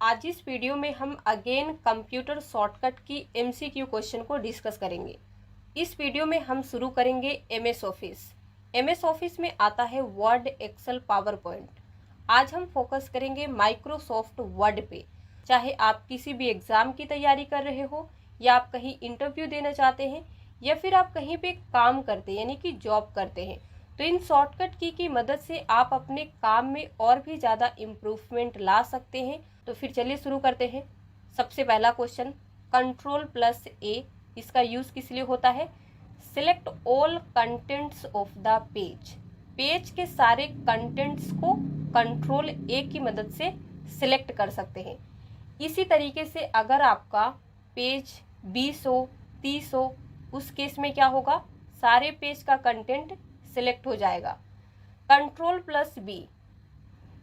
आज इस वीडियो में हम अगेन कंप्यूटर शॉर्टकट की एमसीक्यू क्वेश्चन को डिस्कस करेंगे। इस वीडियो में हम शुरू करेंगे एमएस ऑफिस। एमएस ऑफिस में आता है वर्ड, एक्सेल, पावर पॉइंट। आज हम फोकस करेंगे माइक्रोसॉफ्ट वर्ड पे। चाहे आप किसी भी एग्ज़ाम की तैयारी कर रहे हो, या आप कहीं इंटरव्यू देना चाहते हैं, या फिर आप कहीं पे काम करते हैं यानी कि जॉब करते हैं, तो इन शॉर्टकट की मदद से आप अपने काम में और भी ज़्यादा इम्प्रूवमेंट ला सकते हैं। तो फिर चलिए शुरू करते हैं। सबसे पहला क्वेश्चन, Ctrl+A, इसका यूज़ किस लिए होता है? Select all contents of the page. Page के सारे कंटेंट्स को Ctrl+A की मदद से सिलेक्ट कर सकते हैं। इसी तरीके से अगर आपका पेज 20 हो, 30 हो, उस केस में क्या होगा? सारे पेज का कंटेंट सिलेक्ट हो जाएगा। Ctrl+B,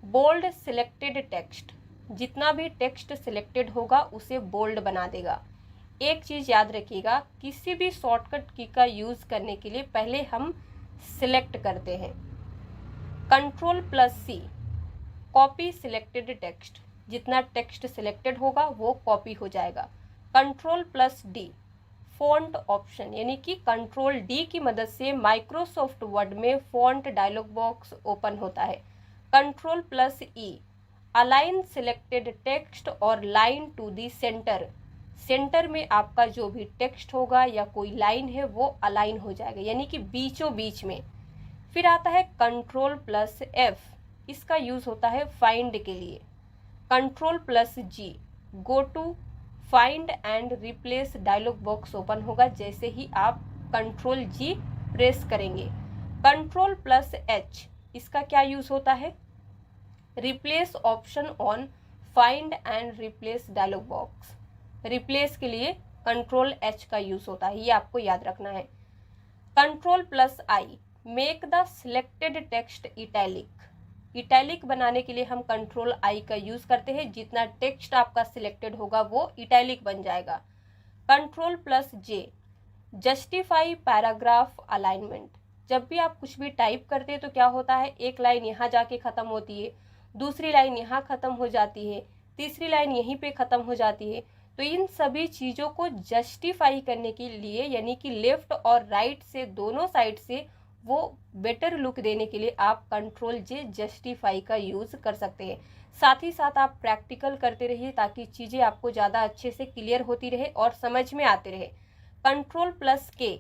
bold selected text. जितना भी टेक्स्ट सिलेक्टेड होगा उसे बोल्ड बना देगा। एक चीज़ याद रखिएगा, किसी भी शॉर्टकट की का यूज़ करने के लिए पहले हम सिलेक्ट करते हैं। Ctrl+C, copy selected text. जितना टेक्स्ट सिलेक्टेड होगा वो कॉपी हो जाएगा। Ctrl+D, फॉन्ट ऑप्शन, यानी कि Ctrl+D की मदद से माइक्रोसॉफ्ट वर्ड में फॉन्ट डायलॉग बॉक्स ओपन होता है। Ctrl+E, अलाइन सिलेक्टेड टेक्स्ट और line to the center. Center में आपका जो भी टेक्स्ट होगा या कोई लाइन है वो अलाइन हो जाएगा, यानी कि बीचों बीच में। फिर आता है Ctrl+F, इसका यूज़ होता है फाइंड के लिए। Ctrl+G, go to find and replace dialog box open होगा जैसे ही आप Ctrl+G प्रेस करेंगे। Ctrl+H, इसका क्या यूज़ होता है? Replace option on find and replace dialog box. Replace के लिए Ctrl+H का यूज़ होता है, ये आपको याद रखना है। Ctrl+I, make the selected text italic. Italic बनाने के लिए हम Ctrl+I का यूज़ करते हैं। जितना टेक्स्ट आपका सिलेक्टेड होगा वो इटैलिक बन जाएगा। Ctrl+J, justify paragraph alignment. जब भी आप कुछ भी टाइप करते हैं तो क्या होता है, एक लाइन यहाँ जाके ख़त्म होती है, दूसरी लाइन यहाँ ख़त्म हो जाती है, तीसरी लाइन यहीं पे ख़त्म हो जाती है। तो इन सभी चीज़ों को जस्टिफाई करने के लिए, यानी कि लेफ़्ट और राइट से दोनों साइड से वो बेटर लुक देने के लिए आप Ctrl+J जस्टिफाई का यूज़ कर सकते हैं। साथ ही साथ आप प्रैक्टिकल करते रहिए ताकि चीज़ें आपको ज़्यादा अच्छे से क्लियर होती रहे और समझ में आते रहे। Ctrl+K,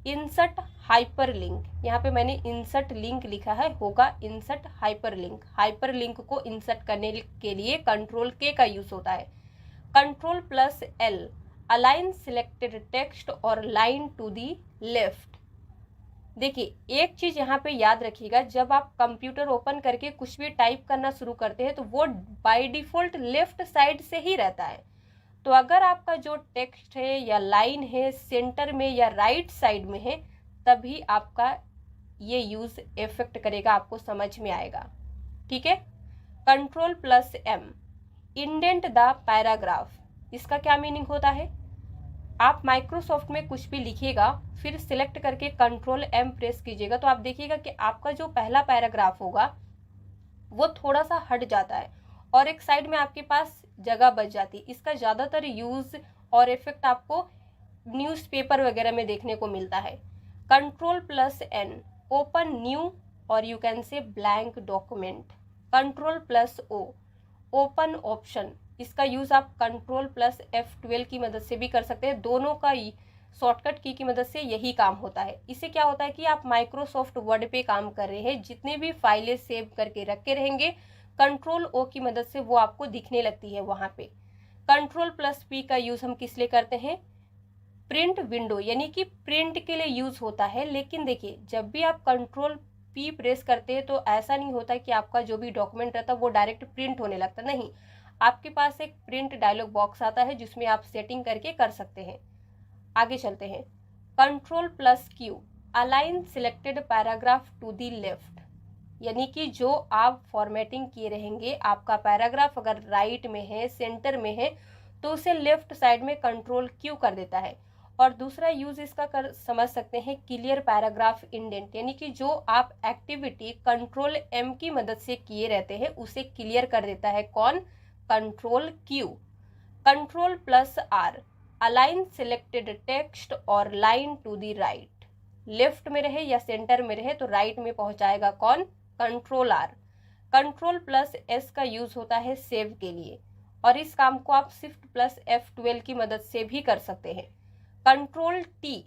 insert hyperlink. यहाँ पे मैंने इंसर्ट लिंक लिखा है, होगा इंसर्ट हाइपरलिंक। हाइपरलिंक को इंसर्ट करने के लिए Ctrl+K का यूज़ होता है। Ctrl+L, अलाइन सिलेक्टेड टेक्स्ट और लाइन टू दी लेफ्ट। देखिए, एक चीज़ यहाँ पे याद रखिएगा, जब आप कंप्यूटर ओपन करके कुछ भी टाइप करना शुरू करते हैं तो वो बाय डिफ़ॉल्ट लेफ्ट साइड से ही रहता है। तो अगर आपका जो टेक्स्ट है या लाइन है सेंटर में या राइट साइड में है, तभी आपका ये यूज़ इफेक्ट करेगा, आपको समझ में आएगा। ठीक है। Ctrl+M, indent the paragraph. इसका क्या मीनिंग होता है? आप माइक्रोसॉफ्ट में कुछ भी लिखिएगा, फिर सिलेक्ट करके Ctrl+M प्रेस कीजिएगा तो आप देखिएगा कि आपका जो पहला पैराग्राफ होगा वो थोड़ा सा हट जाता है और एक साइड में आपके पास जगह बच जाती है। इसका ज़्यादातर यूज़ और इफेक्ट आपको न्यूज़पेपर वगैरह में देखने को मिलता है। Ctrl+N, ओपन न्यू और you can say blank document. Ctrl+O, open option. इसका यूज़ आप Ctrl+F12 की मदद से भी कर सकते हैं। दोनों का शॉर्टकट की मदद से यही काम होता है। इससे क्या होता है कि आप माइक्रोसॉफ्ट वर्ड पे काम कर रहे हैं, जितने भी फाइलें सेव करके रखे रहेंगे Ctrl+O की मदद से वो आपको दिखने लगती है वहाँ पे। Ctrl+P का यूज़ हम किस लिए करते हैं? प्रिंट विंडो, यानी कि प्रिंट के लिए यूज़ होता है। लेकिन देखिए, जब भी आप Ctrl+P प्रेस करते हैं तो ऐसा नहीं होता कि आपका जो भी डॉक्यूमेंट रहता है वो डायरेक्ट प्रिंट होने लगता, नहीं। आपके पास एक प्रिंट डायलॉग बॉक्स आता है जिसमें आप सेटिंग करके कर सकते हैं। आगे चलते हैं। Ctrl+Q, align selected paragraph to the left, यानी कि जो आप फॉर्मेटिंग किए रहेंगे, आपका पैराग्राफ अगर राइट में है, सेंटर में है, तो उसे लेफ्ट साइड में Ctrl+Q कर देता है। और दूसरा यूज़ इसका समझ सकते हैं, क्लियर पैराग्राफ इंडेंट, यानी कि जो आप एक्टिविटी Ctrl+M की मदद से किए रहते हैं उसे क्लियर कर देता है। कौन? Control Q, control plus R, align selected text और line to the right. Left में रहे या सेंटर में रहे तो राइट में पहुंचाएगा कौन, control R. Control plus S का यूज होता है सेव के लिए, और इस काम को आप शिफ्ट प्लस F12 की मदद से भी कर सकते हैं। कंट्रोल टी,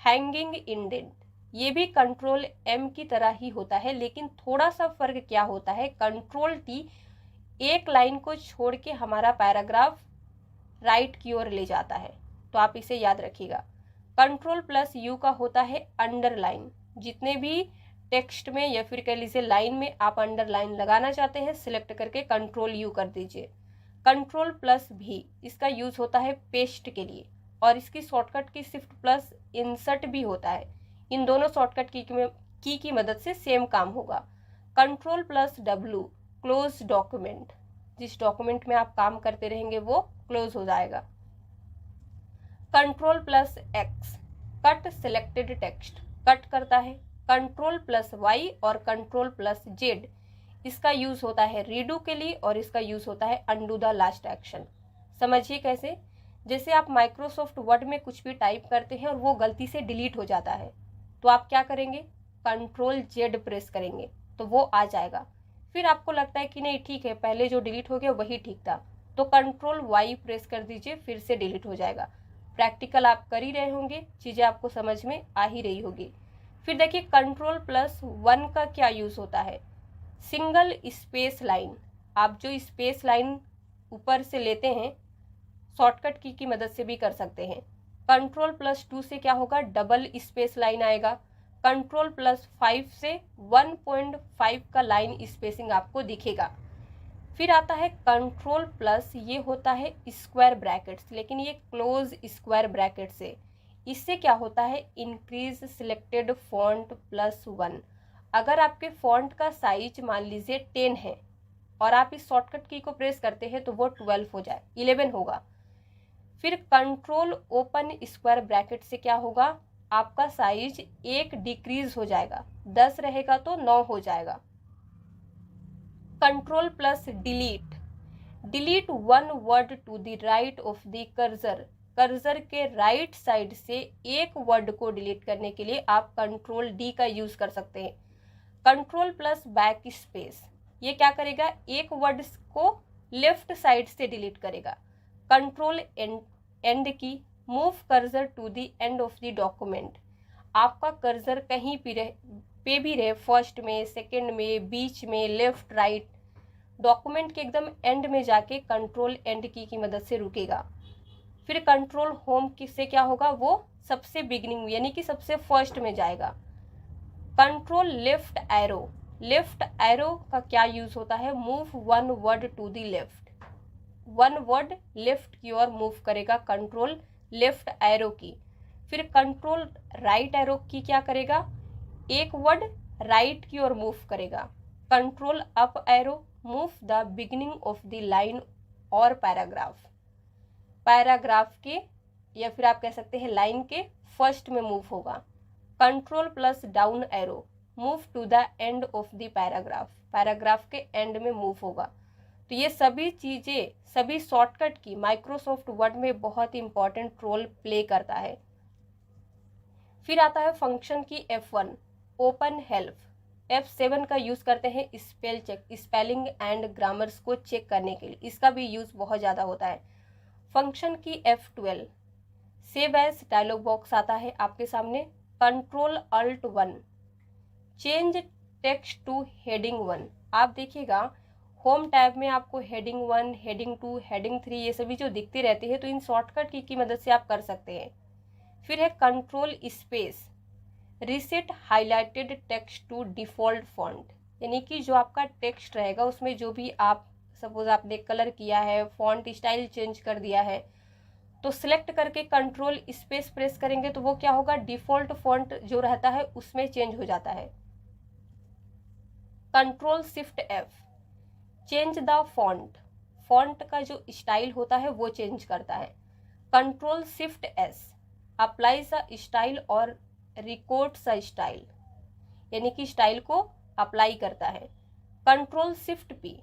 हैंगिंग इंडेंट, ये भी कंट्रोल एम की तरह ही होता है, लेकिन थोड़ा सा फर्क क्या होता है, कंट्रोल टी एक लाइन को छोड़ के हमारा पैराग्राफ राइट की ओर ले जाता है, तो आप इसे याद रखिएगा। कंट्रोल प्लस यू का होता है अंडरलाइन, जितने भी टेक्स्ट में या फिर कह लीजिए लाइन में आप अंडरलाइन लगाना चाहते हैं, सिलेक्ट करके कंट्रोल यू कर दीजिए। कंट्रोल प्लस भी, इसका यूज होता है पेस्ट के लिए, और इसकी शॉर्टकट की शिफ्ट प्लस इंसर्ट भी होता है। इन दोनों शॉर्टकट की मदद से सेम काम होगा। Control plus W, close document, जिस डॉक्यूमेंट में आप काम करते रहेंगे वो क्लोज हो जाएगा। Control plus x, cut selected text, cut करता है। कंट्रोल प्लस वाई और कंट्रोल प्लस जेड, इसका यूज होता है रीडू के लिए, और इसका यूज होता है अंडू द लास्ट एक्शन। समझिए कैसे, जैसे आप माइक्रोसॉफ्ट वर्ड में कुछ भी टाइप करते हैं और वो गलती से डिलीट हो जाता है, तो आप क्या करेंगे, कंट्रोल जेड प्रेस करेंगे तो वो आ जाएगा। फिर आपको लगता है कि नहीं ठीक है, पहले जो डिलीट हो गया वही ठीक था, तो कंट्रोल वाई प्रेस कर दीजिए, फिर से डिलीट हो जाएगा। प्रैक्टिकल आप कर ही रहे होंगे, चीज़ें आपको समझ में आ ही रही होगी। फिर देखिए कंट्रोल प्लस वन का क्या यूज़ होता है, सिंगल स्पेस लाइन, आप जो स्पेस लाइन ऊपर से लेते हैं शॉर्टकट की मदद से भी कर सकते हैं। कंट्रोल प्लस टू से क्या होगा, डबल स्पेस लाइन आएगा। कंट्रोल प्लस 5 से 1.5 का लाइन स्पेसिंग आपको दिखेगा। फिर आता है कंट्रोल प्लस, ये होता है स्क्वायर ब्रैकेट्स, लेकिन ये क्लोज स्क्वायर ब्रैकेट से। इससे क्या होता है, इंक्रीज सिलेक्टेड फॉन्ट प्लस 1। अगर आपके फॉन्ट का साइज मान लीजिए 10 है और आप इस शॉर्टकट की को प्रेस करते हैं तो वो 12 हो जाए, 11 होगा। फिर कंट्रोल ओपन स्क्वायर ब्रैकेट से क्या होगा, आपका साइज 1 डिक्रीज हो जाएगा, 10 रहेगा तो 9 हो जाएगा। Control plus delete, delete one word to the right of the cursor, cursor के राइट साइड से एक वर्ड को डिलीट करने के लिए आप कंट्रोल डी का यूज कर सकते हैं। कंट्रोल प्लस बैक स्पेस, ये क्या करेगा, एक वर्ड को लेफ्ट साइड से डिलीट करेगा। Control end key, move cursor to the end of the document, आपका कर्सर कहीं पे भी रहे, फर्स्ट में, सेकंड में, बीच में, लेफ्ट राइट, डॉक्यूमेंट के एकदम एंड में जाके कंट्रोल एंड की मदद से रुकेगा। फिर कंट्रोल होम किससे क्या होगा, वो सबसे बिगिनिंग यानी कि सबसे फर्स्ट में जाएगा। Control left arrow, left arrow का क्या यूज होता है, move one word to the left, one word left की ओर मूव करेगा कंट्रोल लेफ्ट एरो की। फिर कंट्रोल राइट एरो की क्या करेगा, एक वर्ड राइट की ओर मूव करेगा। Control up arrow, move the beginning of the line और पैराग्राफ, पैराग्राफ के या फिर आप कह सकते हैं लाइन के फर्स्ट में मूव होगा। Control plus down arrow, move to the end of the paragraph, paragraph के एंड में मूव होगा। तो ये सभी चीज़ें, सभी शॉर्टकट की माइक्रोसॉफ्ट वर्ड में बहुत ही इंपॉर्टेंट रोल प्ले करता है। फिर आता है फंक्शन की F1, ओपन हेल्प। F7 का यूज़ करते हैं spell check, spelling and grammars को चेक करने के लिए, इसका भी यूज़ बहुत ज़्यादा होता है। फंक्शन की F12, save as dialog box आता है आपके सामने। Control alt 1, change text to heading 1, आप देखिएगा होम टैब में आपको हेडिंग 1, हेडिंग 2, हेडिंग 3 ये सभी जो दिखती रहती है, तो इन शॉर्टकट की मदद से आप कर सकते हैं। फिर है control space, reset highlighted text to default font, यानी कि जो आपका टेक्स्ट रहेगा उसमें जो भी आप सपोज आपने कलर किया है, फॉन्ट स्टाइल चेंज कर दिया है, तो सिलेक्ट करके कंट्रोल स्पेस प्रेस करेंगे तो वो क्या होगा, डिफ़ॉल्ट फॉन्ट जो रहता है उसमें चेंज हो जाता है। Control shift F, change the font, font का जो स्टाइल होता है वो चेंज करता है। Control shift S, apply the style और रिकॉर्ड द स्टाइल, यानी कि स्टाइल को अप्लाई करता है। Control shift P,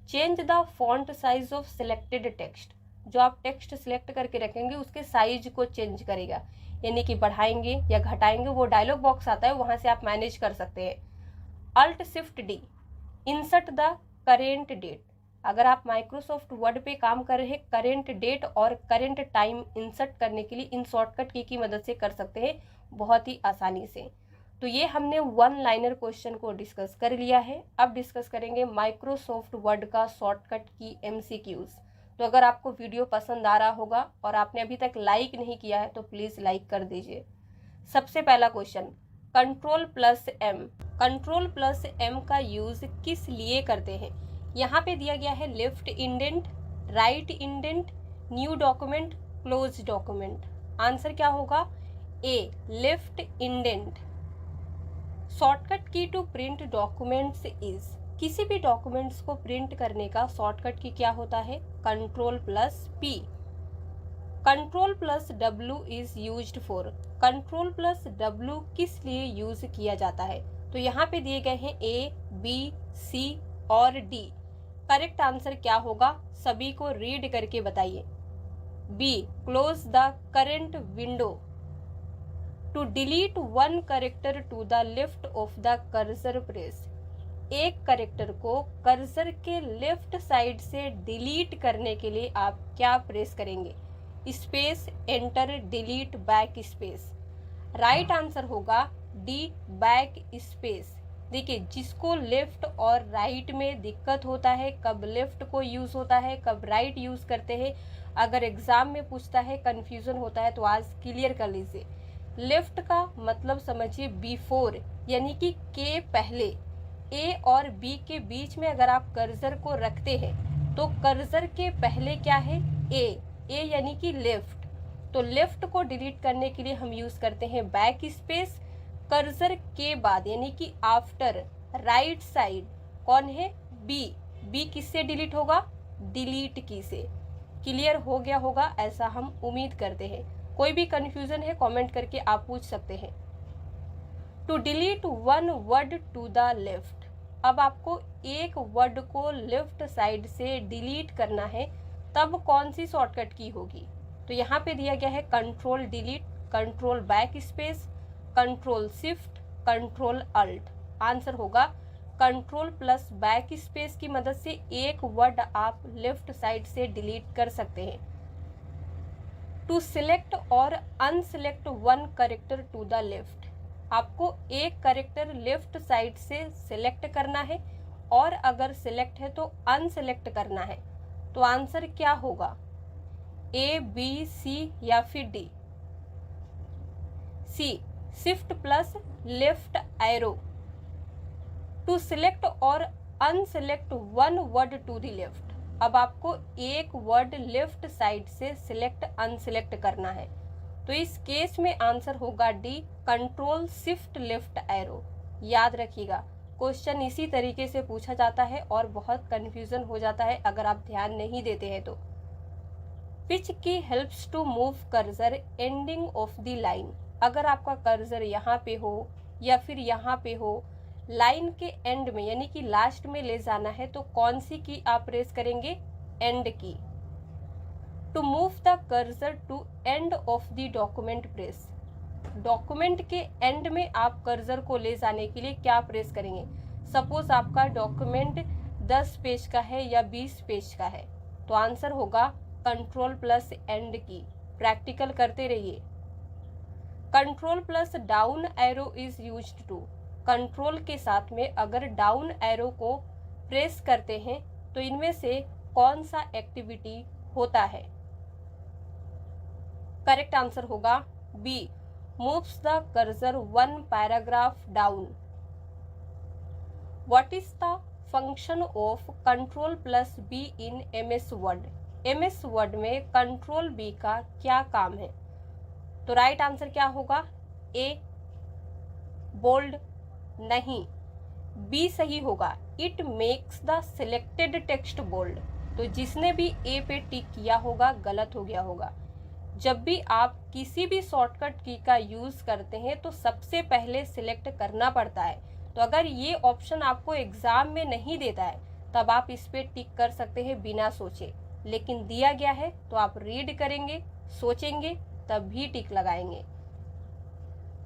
change the font size of selected text, जो आप टेक्स्ट सिलेक्ट करके रखेंगे उसके साइज को चेंज करेगा, यानी कि बढ़ाएंगे या घटाएंगे, वो डायलॉग बॉक्स आता है वहाँ से आप मैनेज कर सकते हैं। Alt shift D, insert the current date, अगर आप माइक्रोसॉफ्ट वर्ड पे काम कर रहे हैं, करेंट डेट और करेंट टाइम इंसर्ट करने के लिए इन शॉर्टकट की मदद से कर सकते हैं बहुत ही आसानी से। तो ये हमने वन लाइनर क्वेश्चन को डिस्कस कर लिया है। अब डिस्कस करेंगे माइक्रोसॉफ्ट वर्ड का शॉर्टकट की MCQs। तो अगर आपको वीडियो पसंद आ रहा होगा और आपने अभी तक लाइक नहीं किया है तो प्लीज़ लाइक कर दीजिए। सबसे पहला क्वेश्चन, Ctrl+M, Ctrl+M का यूज़ किस लिए करते हैं? यहाँ पे दिया गया है left indent, right indent, new document, close document. Answer क्या होगा? ए, left indent. Shortcut key to print documents is, किसी भी डॉक्यूमेंट्स को प्रिंट करने का शॉर्टकट की क्या होता है? Ctrl+P। Ctrl+W is used for, Ctrl+W किस लिए यूज किया जाता है? तो यहाँ पे दिए गए हैं A, B, C और D। करेक्ट आंसर क्या होगा? सभी को रीड करके बताइए। B, close the current window to delete one character to the left of the cursor press. एक करेक्टर को कर्सर के लेफ्ट साइड से डिलीट करने के लिए आप क्या प्रेस करेंगे? Space, enter, delete, back space. Right answer होगा डी, बैक स्पेस। देखिए, जिसको लेफ्ट और राइट में दिक्कत होता है, कब लेफ्ट को यूज होता है कब राइट यूज करते हैं, अगर एग्जाम में पूछता है, कंफ्यूजन होता है, तो आज क्लियर कर लीजिए। लेफ्ट का मतलब समझिए बिफोर, यानी कि के पहले। ए और बी के बीच में अगर आप कर्सर को रखते हैं तो कर्सर के पहले क्या है? ए यानी कि लेफ्ट। तो लेफ्ट को डिलीट करने के लिए हम यूज करते हैं बैक स्पेस। कर्सर के बाद यानी कि आफ्टर, राइट साइड कौन है? बी किससे डिलीट होगा? डिलीट की से। क्लियर हो गया होगा ऐसा हम उम्मीद करते हैं। कोई भी कंफ्यूजन है कमेंट करके आप पूछ सकते हैं। To delete one word to the left, अब आपको एक वर्ड को लेफ्ट साइड से डिलीट करना है, तब कौन सी शॉर्टकट की होगी? तो यहाँ पे दिया गया है control delete, control back space, control shift, control alt. Answer होगा Ctrl+बैक स्पेस की मदद से एक वर्ड आप लेफ्ट साइड से डिलीट कर सकते हैं। टू सिलेक्ट और unselect one character to the left, आपको एक करेक्टर लेफ्ट साइड से सिलेक्ट करना है और अगर सिलेक्ट है तो अनसिलेक्ट करना है। तो आंसर क्या होगा? A, B, C या फिर D? C, shift plus left arrow. To select और unselect one word to the left, अब आपको एक वर्ड लेफ्ट साइड से सिलेक्ट अनसिलेक्ट करना है, तो इस केस में आंसर होगा D, control shift left arrow. याद रखिएगा, क्वेश्चन इसी तरीके से पूछा जाता है और बहुत कंफ्यूजन हो जाता है अगर आप ध्यान नहीं देते हैं तो। Which key helps to move cursor ending of the line, अगर आपका कर्सर यहाँ पे हो या फिर यहाँ पे हो, लाइन के एंड में यानी कि लास्ट में ले जाना है, तो कौन सी की आप प्रेस करेंगे? End key. To move the cursor to end of the document press, document के एंड में आप कर्सर को ले जाने के लिए क्या प्रेस करेंगे? सपोज आपका डॉक्यूमेंट 10 पेज का है या 20 पेज का है, तो आंसर होगा Ctrl+एंड की। प्रैक्टिकल करते रहिए। Ctrl+ down arrow is used to, control के साथ में अगर डाउन एरो को प्रेस करते हैं तो इनमें से कौन सा एक्टिविटी होता है? करेक्ट आंसर होगा B, moves the cursor one paragraph down. What is the function of Ctrl+B in MS Word, MS Word में Ctrl+B का क्या काम है? तो राइट आंसर क्या होगा? ए, बोल्ड, नहीं, बी सही होगा, it makes the selected text bold. तो जिसने भी ए पे टिक किया होगा गलत हो गया होगा। जब भी आप किसी भी शॉर्टकट की का यूज करते हैं तो सबसे पहले सिलेक्ट करना पड़ता है। तो अगर ये ऑप्शन आपको एग्जाम में नहीं देता है तब आप इस पे टिक कर सकते हैं बिना सोचे, लेकिन दिया गया है तो आप रीड करेंगे, सोचेंगे, तब भी टिक लगाएंगे।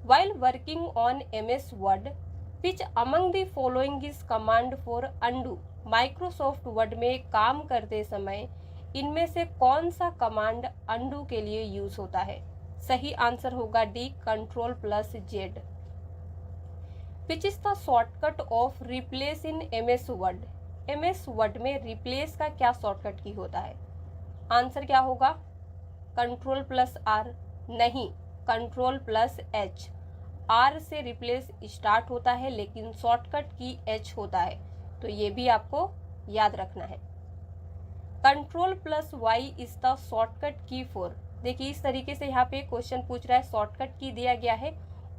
While working on MS Word, which among the following is command for undo? Microsoft Word में काम करते समय इनमें से कौन सा कमांड अनडू के लिए यूज होता है? सही आंसर होगा D, Ctrl+Z। Which is the shortcut off replace in MS Word? MS Word में रिप्लेस का क्या शॉर्टकट की होता है? आंसर क्या होगा? Ctrl+R नहीं, Ctrl+H। R से रिप्लेस स्टार्ट होता है लेकिन शॉर्टकट की H होता है, तो ये भी आपको याद रखना है। Ctrl+Y is the shortcut key for. देखिए इस तरीके से यहाँ पे क्वेश्चन पूछ रहा है, शॉर्टकट की दिया गया है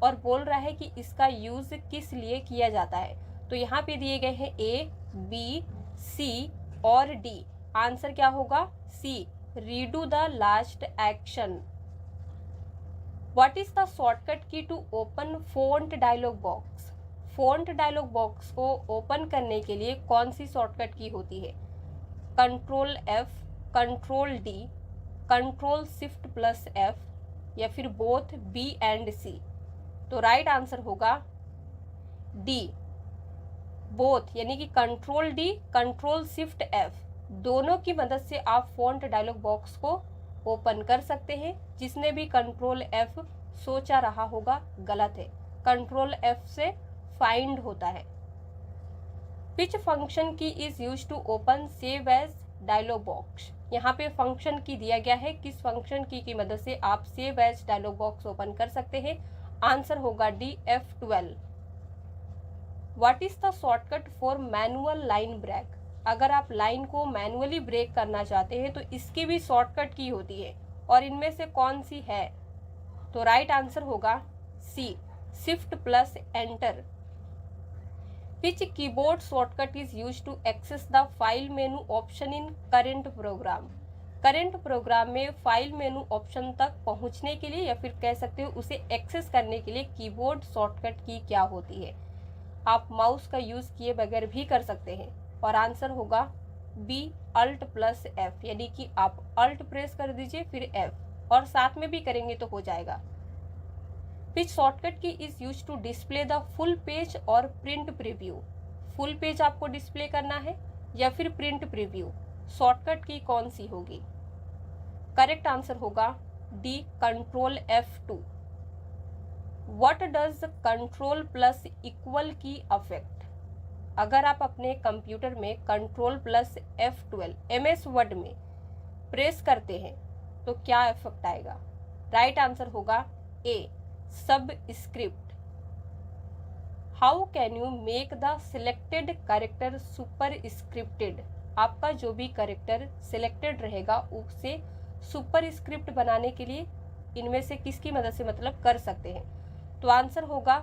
और बोल रहा है कि इसका यूज किस लिए किया जाता है। तो यहाँ पे दिए गए हैं A, B, C और D। आंसर क्या होगा? C, redo the last action. What is the shortcut key to open font dialog box? Font dialog box को ओपन करने के लिए कौन सी शॉर्टकट की होती है? Ctrl+F, Ctrl+D, Ctrl+Shift+F या फिर बोथ B एंड C। तो राइट आंसर होगा D, बोथ, यानी कि Ctrl+D, Ctrl+Shift+F दोनों की मदद से आप फॉन्ट डायलॉग बॉक्स को ओपन कर सकते हैं। जिसने भी Ctrl+F सोचा रहा होगा गलत है, Ctrl+F से फाइंड होता है। Which function key is use to open save as dialog box? यहाँ पे फंक्शन की दिया गया है, किस फंक्शन की मदद से आप save as dialog box open कर सकते हैं? आंसर होगा D, F12। What is the shortcut for manual line break? अगर आप लाइन को मैनुअली ब्रेक करना चाहते हैं तो इसकी भी शॉर्टकट की होती है, और इनमें से कौन सी है? तो राइट आंसर होगा C, Shift+Enter। Which keyboard shortcut is use to access the file menu option in current program? Current program में फाइल मेनू ऑप्शन तक पहुंचने के लिए या फिर कह सकते हो उसे एक्सेस करने के लिए कीबोर्ड शॉर्टकट की क्या होती है? आप माउस का यूज किए बगैर भी कर सकते हैं, और आंसर होगा बी, Alt+F, यानी कि आप Alt प्रेस कर दीजिए फिर F और साथ में भी करेंगे तो हो जाएगा। Which shortcut key is use to display the full page और प्रिंट प्रीव्यू? फुल पेज आपको डिस्प्ले करना है या फिर प्रिंट प्रीव्यू, शॉर्टकट की कौन सी होगी? करेक्ट आंसर होगा D, Ctrl+F2। What does Ctrl+= की अफेक्ट? अगर आप अपने कंप्यूटर में Ctrl+F12 MS वर्ड में प्रेस करते हैं तो क्या इफेक्ट आएगा? राइट आंसर होगा ए, सब script. How can you make the selected character super scripted? आपका जो भी कैरेक्टर सिलेक्टेड रहेगा उसे सुपर स्क्रिप्ट बनाने के लिए इनमें से किसकी मदद से मतलब कर सकते हैं? तो आंसर होगा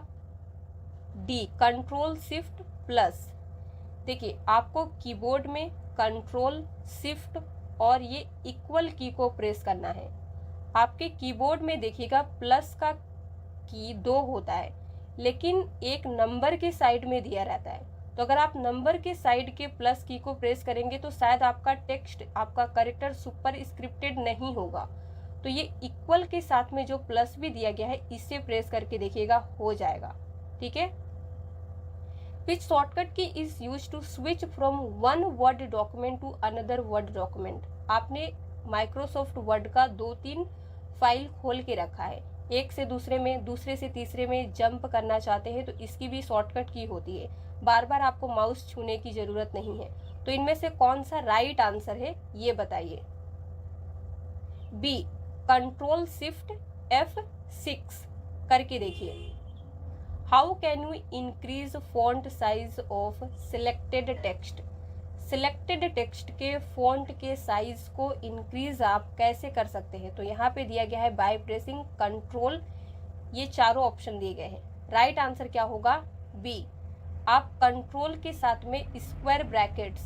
डी, Ctrl+Shift+। देखिए आपको कीबोर्ड में Ctrl, Shift और ये इक्वल की को प्रेस करना है। आपके कीबोर्ड में देखिएगा प्लस का की 2 होता है, लेकिन एक नंबर के साइड में दिया रहता है। तो अगर आप नंबर के साइड के प्लस की को प्रेस करेंगे तो शायद आपका टेक्स्ट, आपका कैरेक्टर सुपर स्क्रिप्टेड नहीं होगा। तो ये इक्वल के साथ में जो प्लस भी दिया गया है इससे प्रेस करके देखिएगा, हो जाएगा। ठीक है। Which shortcut key is use to switch from one word document to another word document? आपने माइक्रोसॉफ्ट वर्ड का 2-3 फाइल खोल के रखा है, एक से दूसरे में, दूसरे से तीसरे में जंप करना चाहते हैं तो इसकी भी शॉर्टकट की होती है। बार बार आपको माउस छूने की जरूरत नहीं है। तो इनमें से कौन सा राइट आंसर है ये बताइए? बी, Ctrl+Shift+F6 करके देखिए। How can you increase font size of selected text? Selected text के फॉन्ट के साइज को इंक्रीज आप कैसे कर सकते हैं? तो यहाँ पे दिया गया है बाय प्रेसिंग कंट्रोल, ये चारों ऑप्शन दिए गए हैं। राइट आंसर क्या होगा? बी। आप कंट्रोल के साथ में स्क्वायर ब्रैकेट्स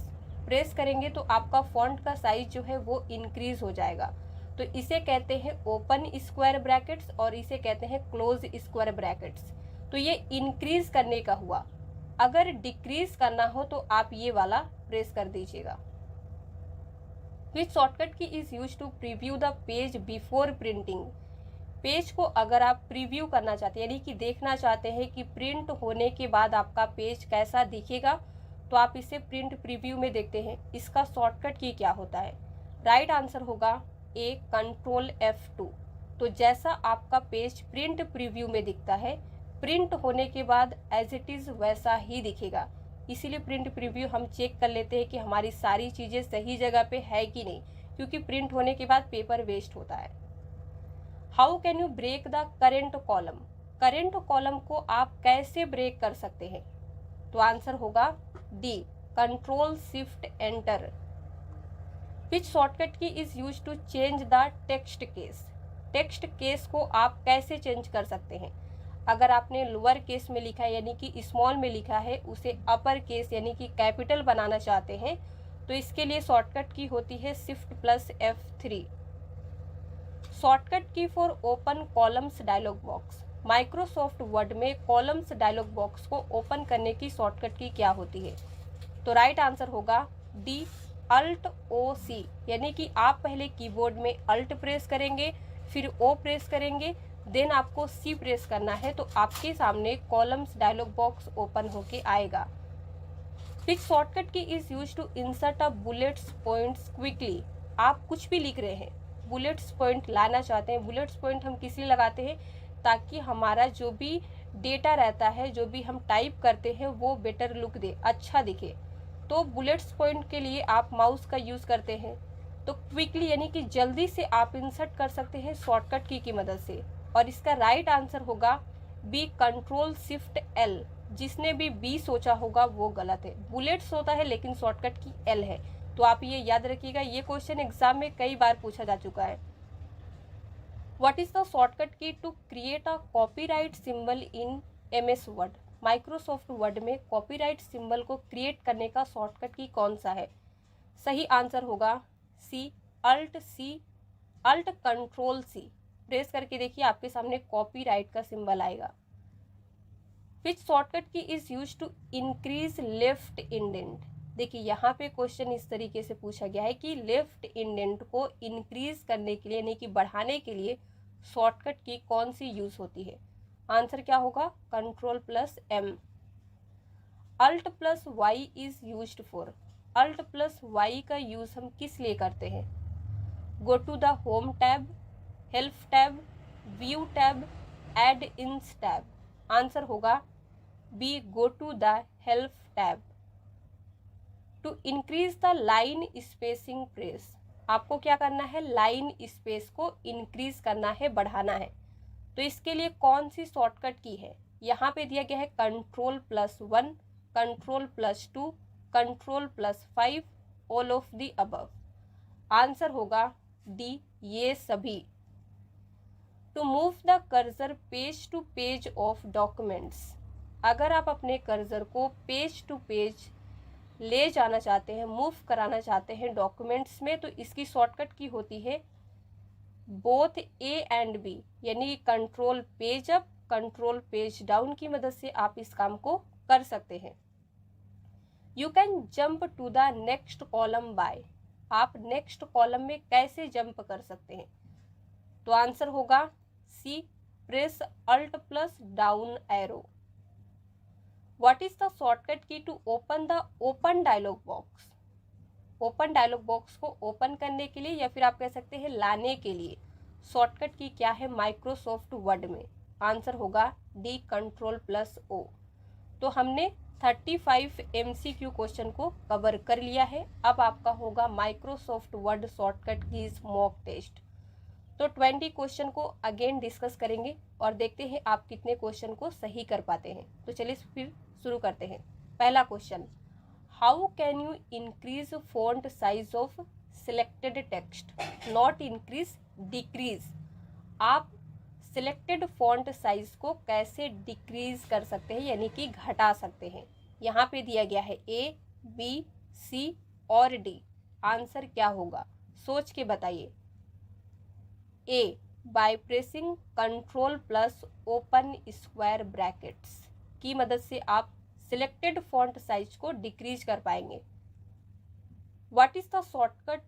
प्रेस करेंगे तो आपका फॉन्ट का साइज जो है वो इंक्रीज हो जाएगा। तो इसे कहते हैं ओपन स्क्वायर ब्रैकेट्स और इसे कहते हैं क्लोज स्क्वायर ब्रैकेट्स। तो ये इंक्रीज करने का हुआ। अगर डिक्रीज करना हो तो आप ये वाला प्रेस कर दीजिएगा। Which shortcut key is use to preview the page before printing. Page को अगर आप प्रीव्यू करना चाहते हैं यानी कि देखना चाहते हैं कि प्रिंट होने के बाद आपका पेज कैसा दिखेगा, तो आप इसे प्रिंट प्रीव्यू में देखते हैं। इसका शॉर्टकट की क्या होता है? राइट आंसर होगा ए कंट्रोल F2। तो जैसा आपका पेज प्रिंट प्रीव्यू में दिखता है, प्रिंट होने के बाद एज इट इज़ वैसा ही दिखेगा। इसीलिए प्रिंट प्रीव्यू हम चेक कर लेते हैं कि हमारी सारी चीज़ें सही जगह पे है कि नहीं, क्योंकि प्रिंट होने के बाद पेपर वेस्ट होता है। How can you break the current column. Current column को आप कैसे ब्रेक कर सकते हैं? तो आंसर होगा D control shift enter. Which shortcut key is use to change the text case. Text case को आप कैसे चेंज कर सकते हैं? अगर आपने लोअर केस में लिखा है यानी कि स्मॉल में लिखा है, उसे अपर केस यानी कि कैपिटल बनाना चाहते हैं, तो इसके लिए शॉर्टकट की होती है shift plus F3। Shortcut key for open columns dialog box. Microsoft Word में कॉलम्स डायलॉग बॉक्स को ओपन करने की शॉर्टकट की क्या होती है? तो राइट आंसर होगा डी Alt+O+C, यानी कि आप पहले कीबोर्ड में Alt प्रेस करेंगे, फिर O प्रेस करेंगे, देन आपको C प्रेस करना है, तो आपके सामने कॉलम्स डायलॉग बॉक्स ओपन होके आएगा। Which shortcut key is use to insert a bullets points quickly. आप कुछ भी लिख रहे हैं, बुलेट्स पॉइंट लाना चाहते हैं। बुलेट्स पॉइंट हम किस लिए लगाते हैं? ताकि हमारा जो भी डेटा रहता है, जो भी हम टाइप करते हैं, वो बेटर लुक दे, अच्छा दिखे। तो बुलेट्स पॉइंट के लिए आप माउस का यूज़ करते हैं। तो क्विकली यानी कि जल्दी से आप इंसर्ट कर सकते हैं शॉर्टकट की मदद से। और इसका राइट आंसर होगा बी कंट्रोल शिफ्ट L। जिसने भी बी सोचा होगा वो गलत है। बुलेट्स होता है लेकिन शॉर्टकट की L है। तो आप ये याद रखिएगा, ये क्वेश्चन एग्जाम में कई बार पूछा जा चुका है। What is the shortcut key to create a copyright symbol in MS Word. Microsoft Word में कॉपीराइट सिंबल को क्रिएट करने का शॉर्टकट की कौन सा है? सही आंसर होगा C Alt control C। Press करके देखिए, आपके सामने कॉपीराइट का सिंबल आएगा। Which shortcut key is use to increase left indent. देखिए यहाँ पे क्वेश्चन इस तरीके से पूछा गया है कि लेफ्ट इंडेंट को इंक्रीज करने के लिए यानी कि बढ़ाने के लिए शॉर्टकट की कौन सी यूज होती है? आंसर क्या होगा? कंट्रोल+M। Alt+Y is used for. Alt+Y का यूज हम किस लिए करते हैं? Go to the home tab, help tab, view tab, add ins tab. Answer होगा B go to the help tab. To increase the line spacing press. आपको क्या करना है? लाइन स्पेस को इंक्रीज करना है, बढ़ाना है। तो इसके लिए कौन सी शॉर्टकट की है? यहाँ पे दिया गया है Ctrl+1, Ctrl+2, Ctrl+5, all of the above. Answer होगा डी ये सभी। To move the cursor page to page of documents. अगर आप अपने कर्सर को पेज टू पेज ले जाना चाहते हैं, मूव कराना चाहते हैं डॉक्यूमेंट्स में, तो इसकी शॉर्टकट की होती है बोथ A एंड B, यानी control page up, control page down की मदद से आप इस काम को कर सकते हैं। You can jump to the next column by. आप नेक्स्ट कॉलम में कैसे जंप कर सकते हैं? तो आंसर होगा C press alt down arrow. What is the shortcut key to open the open dialog box. Open dialog box को ओपन करने के लिए या फिर आप कह सकते हैं लाने के लिए शॉर्टकट की क्या है माइक्रोसॉफ्ट वर्ड में? आंसर होगा डी Ctrl+O। तो हमने 35 MCQ क्वेश्चन को कवर कर लिया है। अब आपका होगा Microsoft Word shortcut keys mock test. तो 20 क्वेश्चन को अगेन डिस्कस करेंगे और देखते हैं आप कितने क्वेश्चन को सही कर पाते हैं। तो चलिए फिर शुरू करते हैं। पहला question, how can you increase font size of selected text, not increase decrease. आप सिलेक्टेड फॉन्ट साइज को कैसे डिक्रीज कर सकते हैं यानी कि घटा सकते हैं? यहाँ पे दिया गया है A, B, C और D। आंसर क्या होगा? सोच के बताइए। A by pressing Ctrl+ open square brackets की मदद से आप सिलेक्टेड फॉन्ट साइज को डिक्रीज कर पाएंगे। What is the shortcut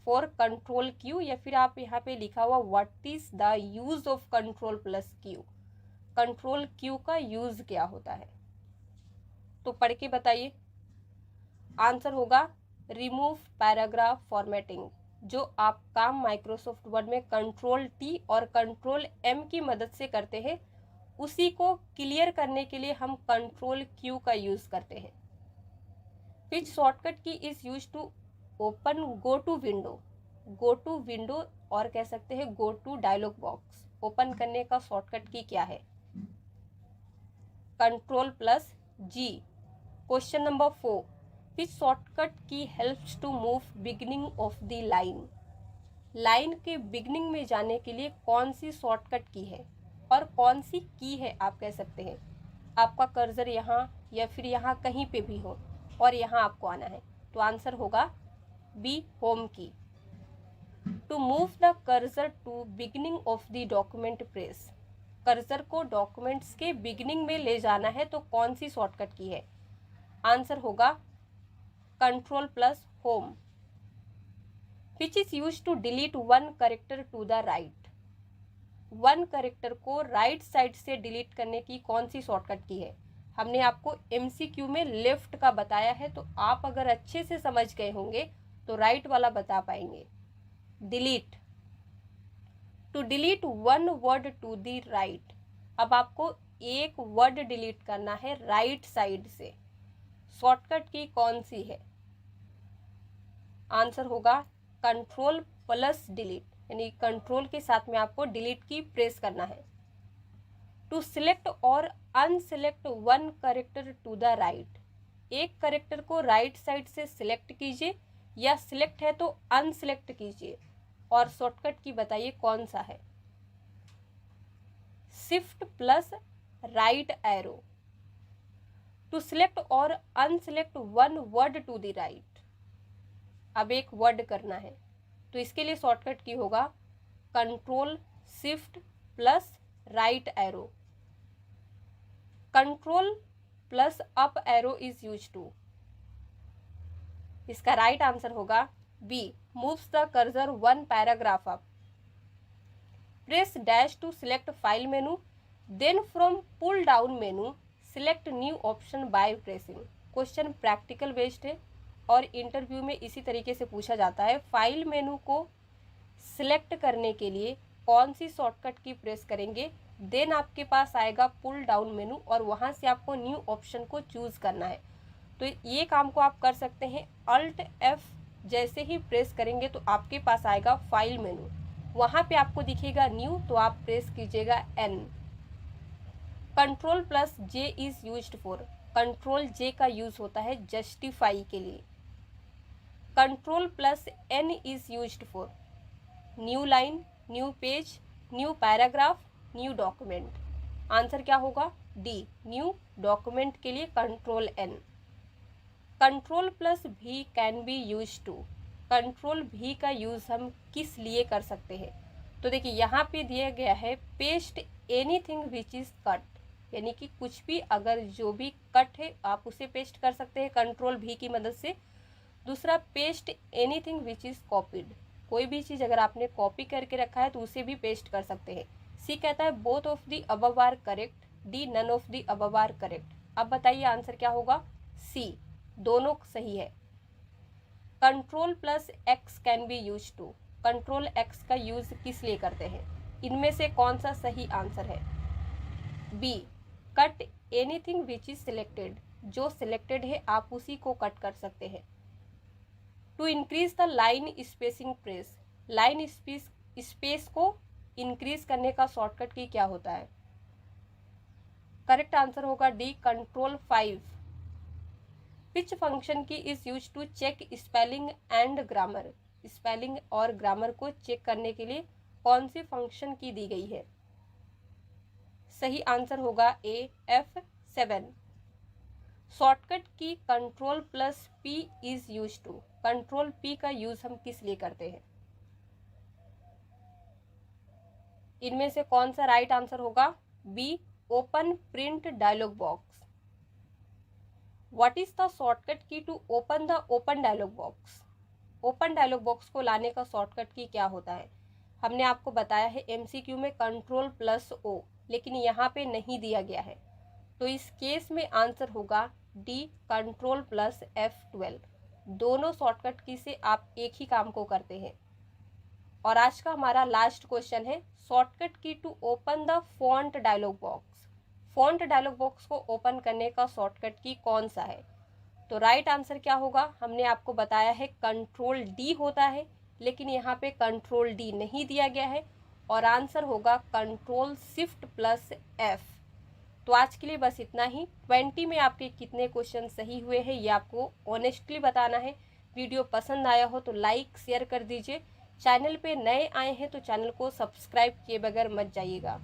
for control Q, या फिर आप यहाँ पे लिखा हुआ what is the use of control plus Q, control Q का यूज क्या होता है, तो पढ़ के बताइए। आंसर होगा रिमूव पैराग्राफ फॉर्मेटिंग। जो आप काम माइक्रोसॉफ्ट वर्ड में कंट्रोल टी और कंट्रोल एम की मदद से करते हैं, उसी को क्लियर करने के लिए हम कंट्रोल क्यू का यूज करते हैं। Which shortcut key is use to open go to window, go to window और कह सकते हैं go to dialog box, open करने का शॉर्टकट की क्या है, control plus G. Question number 4, which shortcut key helps to move beginning of the line, line के beginning में जाने के लिए कौन सी शॉर्टकट की है और कौन सी की है आप कह सकते हैं। आपका कर्सर यहाँ या फिर यहाँ कहीं पे भी हो और यहाँ आपको आना है, तो आंसर होगा B home key. To move the cursor to beginning of the document press, cursor को डॉक्यूमेंट्स के बिगिनिंग में ले जाना है तो कौन सी शॉर्टकट की है, आंसर होगा control plus home. Which is use to delete one character to the right, one character को राइट साइड से डिलीट करने की कौन सी शॉर्टकट की है। हमने आपको एमसीक्यू में लेफ्ट का बताया है, तो आप अगर अच्छे से समझ गए होंगे तो राइट वाला बता पाएंगे। Delete, to delete one word to the right, अब आपको एक वर्ड डिलीट करना है राइट साइड से, शॉर्टकट की कौन सी है, आंसर होगा कंट्रोल प्लस डिलीट, यानी कंट्रोल के साथ में आपको डिलीट की प्रेस करना है। टू सिलेक्ट और unselect one character to the right, एक करेक्टर को राइट साइड से सिलेक्ट कीजिए या सिलेक्ट है तो अनसिलेक्ट कीजिए, और शॉर्टकट की बताइए कौन सा है, shift plus right arrow. To select और unselect one word to the right, अब एक वर्ड करना है तो इसके लिए शॉर्टकट की होगा control shift plus right arrow, control plus up arrow is use to, इसका राइट आंसर होगा B moves the cursor one paragraph up. Press dash to select file menu, then from pull down menu select new option by pressing. Question practical based है और interview में इसी तरीके से पूछा जाता है। फाइल मेनू को सिलेक्ट करने के लिए कौन सी शॉर्टकट की प्रेस करेंगे, देन आपके पास आएगा पुल डाउन मेनू और वहाँ से आपको न्यू ऑप्शन को चूज़ करना है। तो ये काम को आप कर सकते हैं, अल्ट एफ जैसे ही प्रेस करेंगे तो आपके पास आएगा फाइल मेनू, वहाँ पे आपको दिखेगा न्यू, तो आप प्रेस कीजिएगा N. Control plus J is used for, control J का यूज होता है जस्टिफाई के लिए। Control plus N is used for new line, new page, new paragraph, new document. Answer क्या होगा, डी न्यू डॉक्यूमेंट के लिए control N. Control plus B can be use to, control B का use हम किस लिए कर सकते हैं, तो देखिए यहाँ पे दिया गया है paste anything which is cut, यानी कि कुछ भी अगर जो भी कट है आप उसे पेस्ट कर सकते हैं कंट्रोल भी की मदद से। दूसरा paste anything which is copied, कोई भी चीज़ अगर आपने कॉपी करके रखा है तो उसे भी पेस्ट कर सकते हैं। सी कहता है both of the above are correct, D none of the above are correct. अब बताइए आंसर क्या होगा, सी दोनों सही है। Control plus X can be use to, control X का यूज किस लिए करते हैं, इनमें से कौन सा सही आंसर है, B cut anything which is selected, जो सिलेक्टेड है आप उसी को कट कर सकते हैं। To increase the line spacing press, line space को इंक्रीज करने का शॉर्टकट की क्या होता है, करेक्ट आंसर होगा D control 5। Which function key is use to check spelling and grammar, spelling और ग्रामर को चेक करने के लिए कौन सी फंक्शन की दी गई है, सही आंसर होगा A F7। Shortcut key control plus P is use to, control P का यूज हम किस लिए करते हैं, इनमें से कौन सा राइट आंसर होगा, B open print dialog box. What is the shortcut key to open the open dialog box. Open dialog box को लाने का शॉर्टकट की क्या होता है। हमने आपको बताया है एमसीक्यू में Ctrl+O, लेकिन यहाँ पे नहीं दिया गया है, तो इस केस में आंसर होगा डी, Ctrl+F12। दोनों शॉर्टकट की से आप एक ही काम को करते हैं। और आज का हमारा लास्ट क्वेश्चन है shortcut key to open the font dialog box. Font dialog box को ओपन करने का शॉर्टकट की कौन सा है। तो राइट आंसर क्या होगा, हमने आपको बताया है Ctrl+D होता है, लेकिन यहाँ पे Ctrl+D नहीं दिया गया है और आंसर होगा Ctrl+Shift+F। तो आज के लिए बस इतना ही। 20 में आपके कितने क्वेश्चन सही हुए हैं ये आपको ऑनेस्टली बताना है। वीडियो पसंद आया हो तो लाइक शेयर कर दीजिए। चैनल पे नए आए हैं तो चैनल को सब्सक्राइब किए बगैर मत जाइएगा।